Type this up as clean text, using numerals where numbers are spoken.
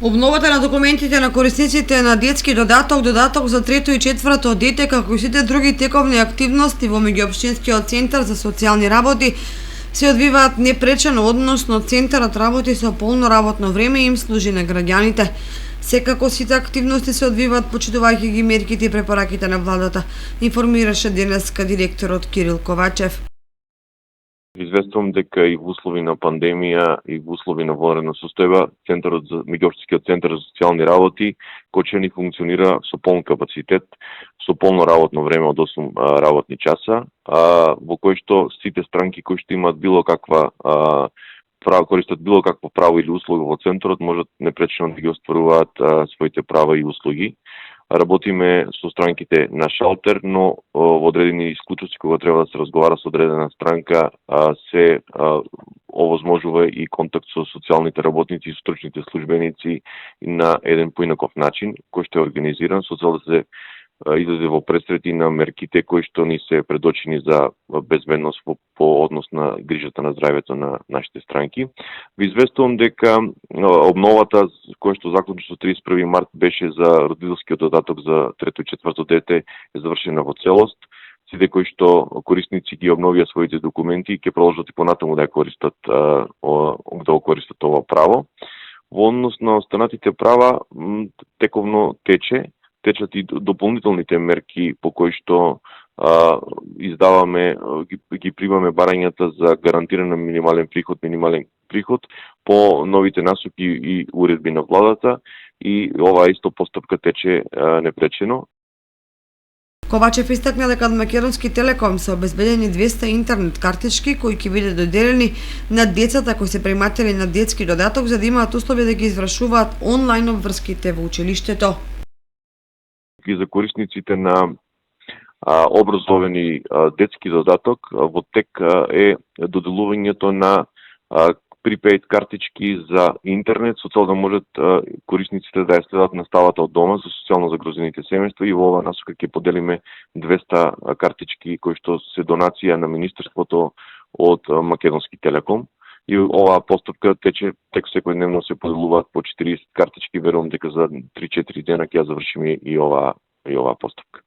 Обновата на документите на корисниците на детски додаток, додаток за трето и четврто дете, како и сите други тековни активности во меѓуопштинскиот центар за социјални работи се одвиваат непречено, односно центарот работи со полно работно време и им служи на граѓаните. Секако сите активности се одвиваат почитувајќи ги мерките и препораките на владата, информираше денеска директорот Кирил Ковачев. Известувам дека и во услови на пандемија и во услови на вонредна состојба, меѓуопштинскиот центар за социјални работи Кочани функционира со полн капацитет, со полно работно време од 8 работни часа, во кој што сите странки кои што имаат било каква користат било какво право или услуга во центарот можат непречено да ги остваруваат своите права и услуги. Работиме со странките на шалтер, но во одредени исклучоци кога треба да се разговара со одредена странка, се овозможува и контакт со социјалните работници и стручните службеници на еден поинаков начин, кој што е организиран со цел да се излезе во пресрети на мерките кои што ни се предочени за безбедност по однос на грижата на здравјето на нашите странки. Ви известувам дека обновата која што заклучи со 31 март беше за родителскиот додаток за трето и четврто дете е завршена во целост. Сите кои што корисници ги обновија своите документи ќе продолжат и понатаму да користат ова право. Во однос на останатите права тековно течат и дополнителните мерки по кои што издаваме, ги примаме барањата за гарантиран минимален приход по новите насоки и уредби на владата и оваа исто постапка тече непречено. Ковачев истакна дека од Македонски телеком се обезбедени 200 интернет картички кои ќе бидат доделени на децата кои се приматели на детски додаток за да имаат услови да ги извршуваат онлайн обврските во училиштето. И за корисниците на образовани детски додаток во тек е доделувањето на припејд картички за интернет со цел да можат корисниците да ја следат наставата од дома за социјално загрозените семејства и во оваа насока ќе поделиме 200 картички кои што се донација на Министерството од Македонски телеком. И оваа постапка тече, тек секојдневно се поделуваат по 40 картички, верувам дека за 3-4 дена ќе ја завршиме и оваа постапка.